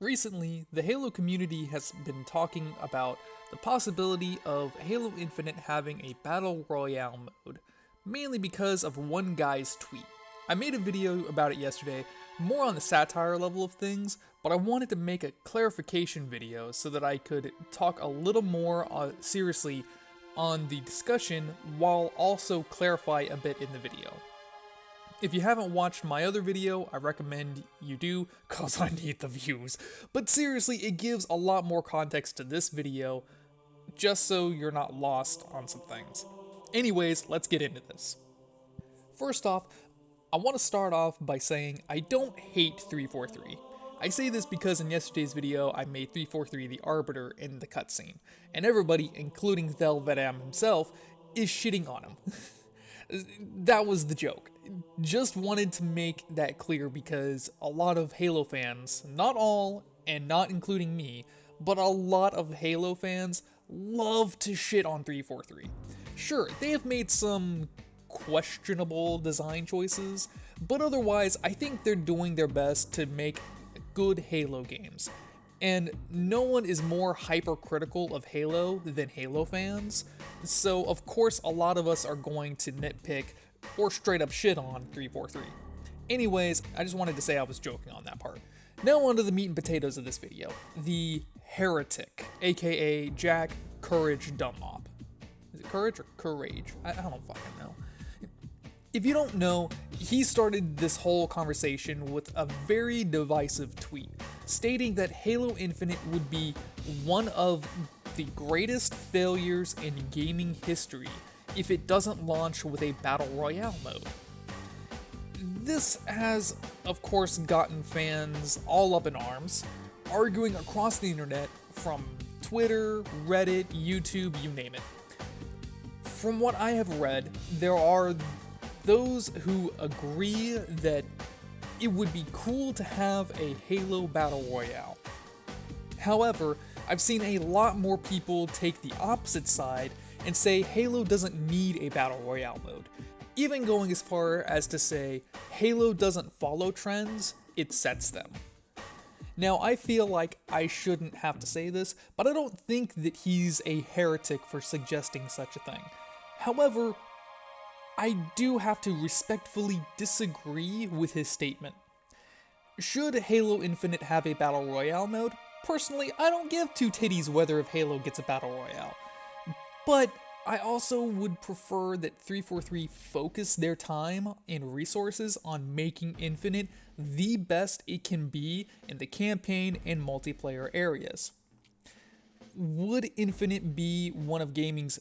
Recently, the Halo community has been talking about the possibility of Halo Infinite having a Battle Royale mode, mainly because of one guy's tweet. I made a video about it yesterday, more on the satire level of things, but I wanted to make a clarification video so that I could talk a little more seriously on the discussion while also clarify a bit in the video. If you haven't watched my other video, I recommend you do, cause I need the views. But seriously, it gives a lot more context to this video, just so you're not lost on some things. Anyways, let's get into this. First off, I want to start off by saying I don't hate 343. I say this because in yesterday's video I made 343 the Arbiter in the cutscene, and everybody, including Thelvedam himself, is shitting on him. That was the joke. Just wanted to make that clear because a lot of Halo fans, not all, and not including me, but a lot of Halo fans love to shit on 343. Sure, they have made some questionable design choices, but otherwise I think they're doing their best to make good Halo games. And no one is more hypercritical of Halo than Halo fans, so of course a lot of us are going to nitpick or straight up shit on 343. Anyways, I just wanted to say I was joking on that part. Now on to the meat and potatoes of this video. The Heretic, aka Jack Courage Dunlop. Is it Courage or Courage? I don't fucking know. If you don't know, he started this whole conversation with a very divisive tweet, stating that Halo Infinite would be one of the greatest failures in gaming history if it doesn't launch with a Battle Royale mode. This has, of course, gotten fans all up in arms, arguing across the internet from Twitter, Reddit, YouTube, you name it. From what I have read, there are those who agree that it would be cool to have a Halo Battle Royale. However, I've seen a lot more people take the opposite side and say Halo doesn't need a Battle Royale mode, even going as far as to say Halo doesn't follow trends, it sets them. Now, I feel like I shouldn't have to say this, but I don't think that he's a heretic for suggesting such a thing. However, I do have to respectfully disagree with his statement. Should Halo Infinite have a Battle Royale mode? Personally, I don't give two titties whether if Halo gets a Battle Royale. But I also would prefer that 343 focus their time and resources on making Infinite the best it can be in the campaign and multiplayer areas. Would Infinite be one of gaming's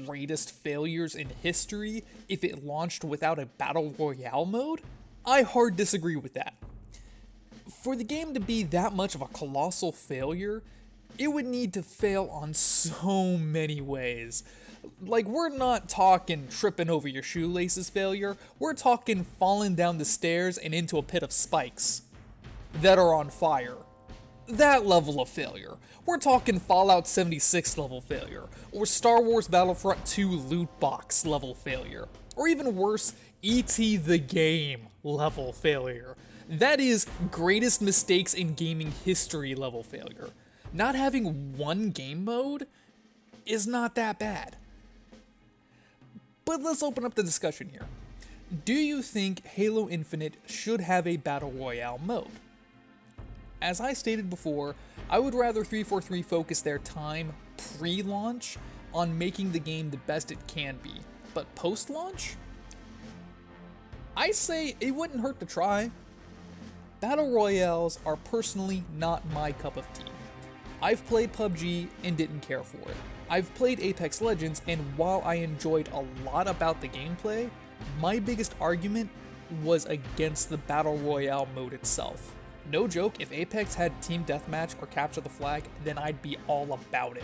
greatest failures in history if it launched without a Battle Royale mode? I hard disagree with that. For the game to be that much of a colossal failure, it would need to fail on so many ways. Like, we're not talking tripping over your shoelaces failure, we're talking falling down the stairs and into a pit of spikes that are on fire. That level of failure. We're talking Fallout 76 level failure, or Star Wars Battlefront 2 loot box level failure, or even worse, E.T. the game level failure. That is greatest mistakes in gaming history level failure. Not having one game mode is not that bad. But let's open up the discussion here. Do you think Halo Infinite should have a Battle Royale mode? As I stated before, I would rather 343 focus their time pre-launch on making the game the best it can be, but post-launch? I say it wouldn't hurt to try. Battle Royales are personally not my cup of tea. I've played PUBG and didn't care for it. I've played Apex Legends, and while I enjoyed a lot about the gameplay, my biggest argument was against the Battle Royale mode itself. No joke, if Apex had Team Deathmatch or Capture the Flag, then I'd be all about it.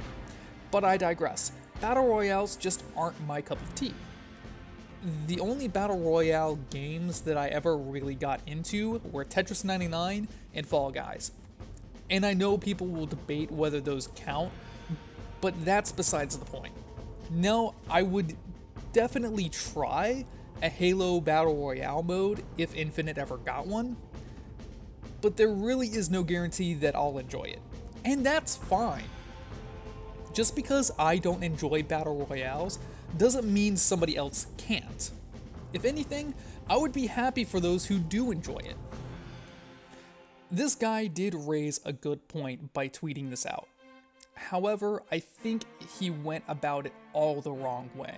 But I digress. Battle Royales just aren't my cup of tea. The only Battle Royale games that I ever really got into were Tetris 99 and Fall Guys. And I know people will debate whether those count, but that's besides the point. Now, I would definitely try a Halo Battle Royale mode if Infinite ever got one, but there really is no guarantee that I'll enjoy it. And that's fine. Just because I don't enjoy battle royales doesn't mean somebody else can't. If anything, I would be happy for those who do enjoy it. This guy did raise a good point by tweeting this out. However, I think he went about it all the wrong way.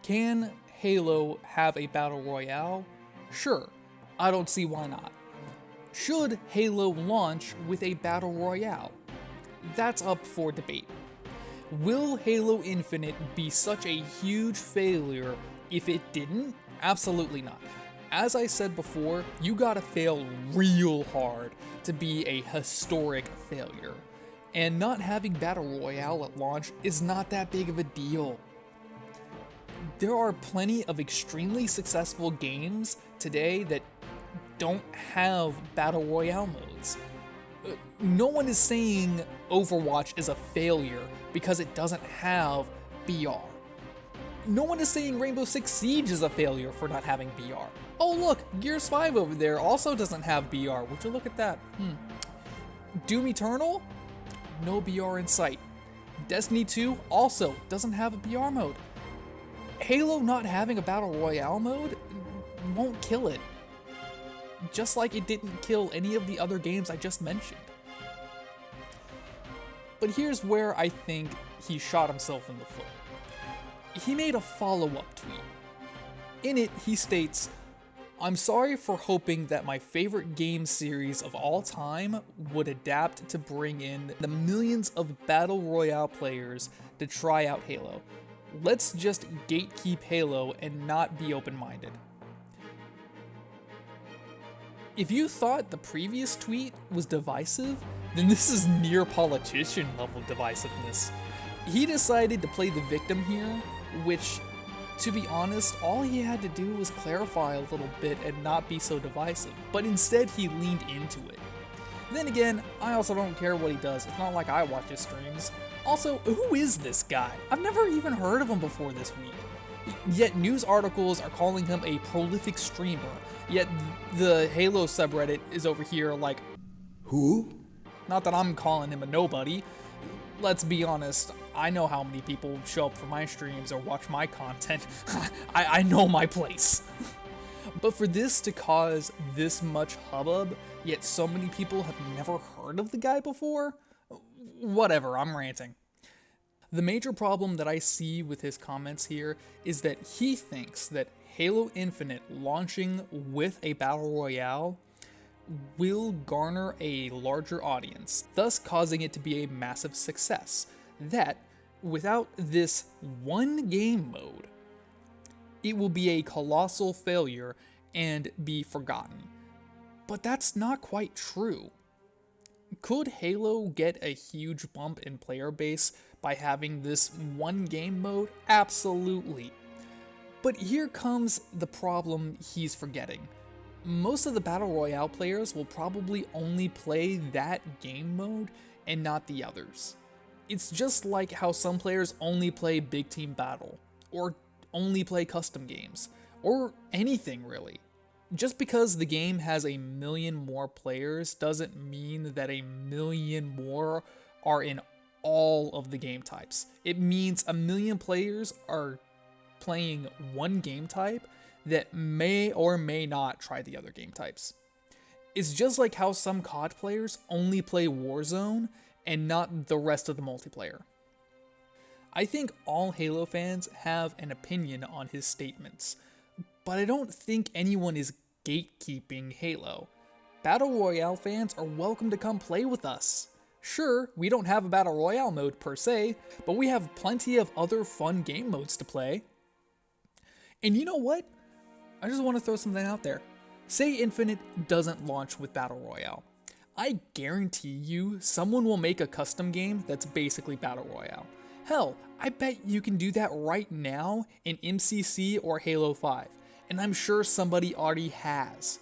Can Halo have a battle royale? Sure, I don't see why not. Should Halo launch with a battle royale? That's up for debate. Will Halo Infinite be such a huge failure if it didn't? Absolutely not. As I said before, you gotta fail real hard to be a historic failure. And not having Battle Royale at launch is not that big of a deal. There are plenty of extremely successful games today that don't have Battle Royale modes. No one is saying Overwatch is a failure because it doesn't have BR. No one is saying Rainbow Six Siege is a failure for not having BR. Oh look, Gears 5 over there also doesn't have BR. Would you look at that? Doom Eternal? No BR in sight. Destiny 2 also doesn't have a BR mode. Halo not having a Battle Royale mode won't kill it. Just like it didn't kill any of the other games I just mentioned. But here's where I think he shot himself in the foot. He made a follow-up tweet. In it, he states, "I'm sorry for hoping that my favorite game series of all time would adapt to bring in the millions of Battle Royale players to try out Halo. Let's just gatekeep Halo and not be open-minded." If you thought the previous tweet was divisive, then this is near politician level divisiveness. He decided to play the victim here, which, to be honest, all he had to do was clarify a little bit and not be so divisive, but instead he leaned into it. Then again, I also don't care what he does. It's not like I watch his streams. Also, who is this guy? I've never even heard of him before this week. Yet news articles are calling him a prolific streamer, yet the Halo subreddit is over here like, who? Not that I'm calling him a nobody. Let's be honest, I know how many people show up for my streams or watch my content. I know my place. But for this to cause this much hubbub, yet so many people have never heard of the guy before? Whatever, I'm ranting. The major problem that I see with his comments here is that he thinks that Halo Infinite launching with a Battle Royale will garner a larger audience, thus causing it to be a massive success. That, without this one game mode, it will be a colossal failure and be forgotten. But that's not quite true. Could Halo get a huge bump in player base by having this one game mode? Absolutely. But here comes the problem he's forgetting. Most of the Battle Royale players will probably only play that game mode and not the others. It's just like how some players only play Big Team Battle, or only play custom games, or anything really. Just because the game has a million more players doesn't mean that a million more are in all of the game types. It means a million players are playing one game type that may or may not try the other game types. It's just like how some COD players only play Warzone and not the rest of the multiplayer. I think all Halo fans have an opinion on his statements, but I don't think anyone is gatekeeping Halo. Battle Royale fans are welcome to come play with us. Sure, we don't have a Battle Royale mode per se, but we have plenty of other fun game modes to play. And you know what? I just want to throw something out there. Say Infinite doesn't launch with Battle Royale. I guarantee you someone will make a custom game that's basically Battle Royale. Hell, I bet you can do that right now in MCC or Halo 5, and I'm sure somebody already has.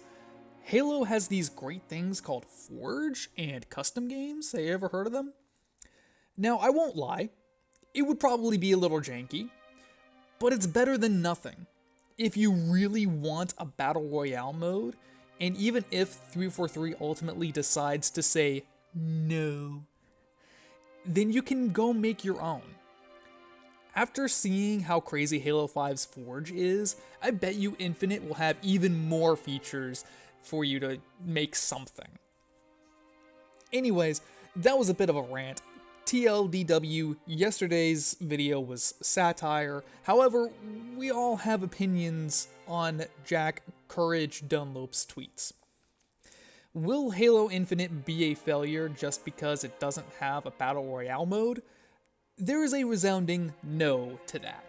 Halo has these great things called Forge and custom games. Have you ever heard of them? Now, I won't lie, it would probably be a little janky, but it's better than nothing. If you really want a Battle Royale mode, And even if 343 ultimately decides to say no, then you can go make your own. After seeing how crazy Halo 5's Forge is, I bet you Infinite will have even more features for you to make something. Anyways, that was a bit of a rant. TLDW, yesterday's video was satire. However, we all have opinions on Jack Courage Dunlop's tweets. Will Halo Infinite be a failure just because it doesn't have a Battle Royale mode? There is a resounding no to that.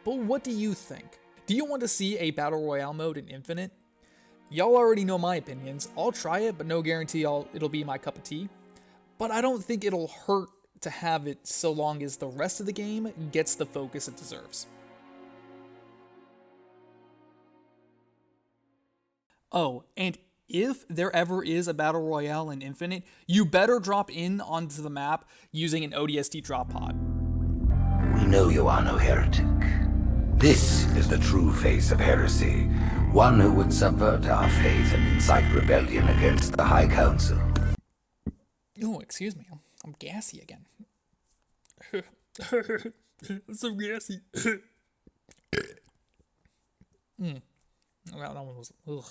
But what do you think? Do you want to see a Battle Royale mode in Infinite? Y'all already know my opinions. I'll try it, but no guarantee it'll be my cup of tea. But I don't think it'll hurt to have it so long as the rest of the game gets the focus it deserves. Oh, and if there ever is a Battle Royale in Infinite, you better drop in onto the map using an ODST drop pod. We know you are no heretic. This is the true face of heresy, one who would subvert our faith and incite rebellion against the High Council. Oh, excuse me, I'm gassy again. I'm so gassy. That one was, ugh.